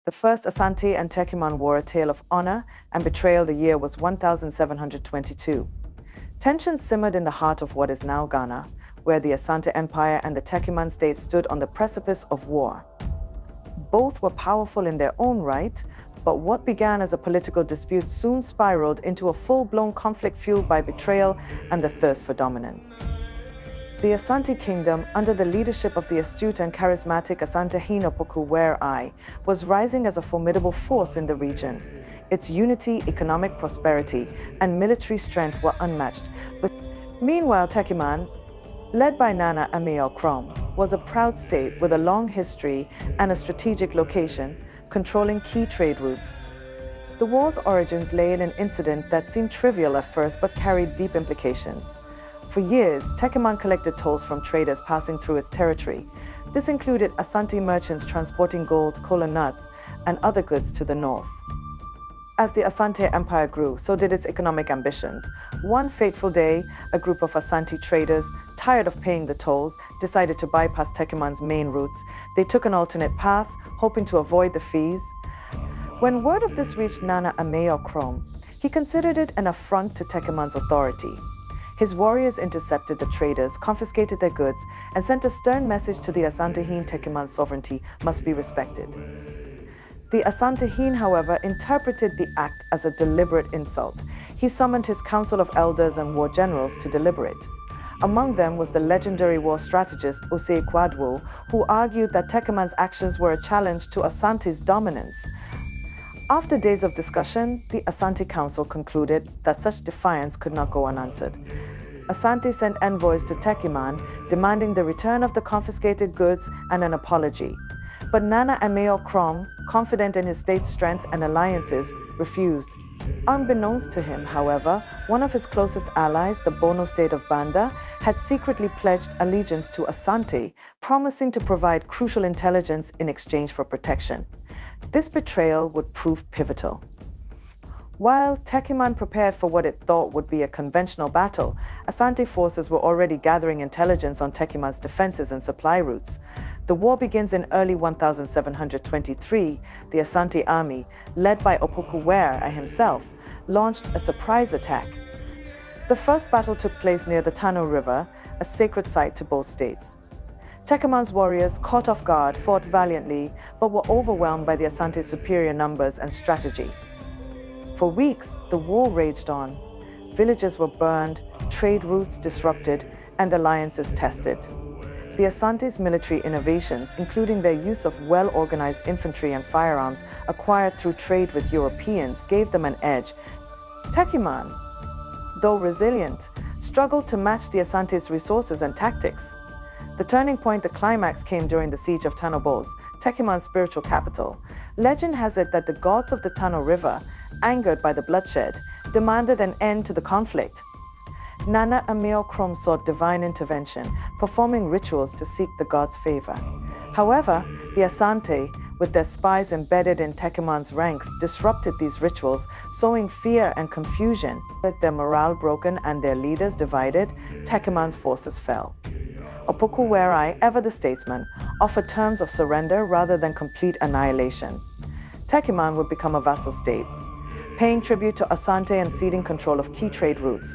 The first Asante and Techiman War, a tale of honor and betrayal. The year was 1722. Tensions simmered in the heart of what is now Ghana, where the Asante Empire and the Techiman state stood on the precipice of war. Both were powerful in their own right, but what began as a political dispute soon spiraled into a full-blown conflict fueled by betrayal and the thirst for dominance. The Asante Kingdom, under the leadership of the astute and charismatic Asante Opoku was rising as a formidable force in the region. Its unity, economic prosperity, and military strength were unmatched. But meanwhile, Techiman, led by Nana Ameal Krom, was a proud state with a long history and a strategic location, controlling key trade routes. The war's origins lay in an incident that seemed trivial at first but carried deep implications. For years, Techiman collected tolls from traders passing through its territory. This included Asante merchants transporting gold, kola nuts, and other goods to the north. As the Asante Empire grew, so did its economic ambitions. One fateful day, a group of Asante traders, tired of paying the tolls, decided to bypass Techiman's main routes. They took an alternate path, hoping to avoid the fees. When word of this reached Nana Ameal Krom, he considered it an affront to Techiman's authority. His warriors intercepted the traders, confiscated their goods, and sent a stern message to the Asantehene. Techiman's sovereignty must be respected. The Asantehene, however, interpreted the act as a deliberate insult. He summoned his council of elders and war generals to deliberate. Among them was the legendary war strategist Osei Kwadwo, who argued that Techiman's actions were a challenge to Asante's dominance. After days of discussion, the Asante Council concluded that such defiance could not go unanswered. Asante sent envoys to Techiman, demanding the return of the confiscated goods and an apology. But Nana Ameal Krom, confident in his state's strength and alliances, refused. Unbeknownst to him, however, one of his closest allies, the Bono state of Banda, had secretly pledged allegiance to Asante, promising to provide crucial intelligence in exchange for protection. This betrayal would prove pivotal. While Techiman prepared for what it thought would be a conventional battle, Asante forces were already gathering intelligence on Techiman's defenses and supply routes. The war begins in early 1723. The Asante army, led by Opoku himself, launched a surprise attack. The first battle took place near the Tano River, a sacred site to both states. Techiman's warriors, caught off guard, fought valiantly, but were overwhelmed by the Asante's superior numbers and strategy. For weeks, the war raged on. Villages were burned, trade routes disrupted, and alliances tested. The Asante's military innovations, including their use of well-organized infantry and firearms acquired through trade with Europeans, gave them an edge. Techiman, though resilient, struggled to match the Asante's resources and tactics. The turning point, the climax, came during the siege of Tanobos, Techiman's spiritual capital. Legend has it that the gods of the Tano River, angered by the bloodshed, demanded an end to the conflict. Nana Ameal Krom sought divine intervention, performing rituals to seek the gods' favor. However, the Asante, with their spies embedded in Techiman's ranks, disrupted these rituals, sowing fear and confusion. With their morale broken and their leaders divided, Techiman's forces fell. Opoku, ever the statesman, offered terms of surrender rather than complete annihilation. Techiman would become a vassal state, paying tribute to Asante and ceding control of key trade routes.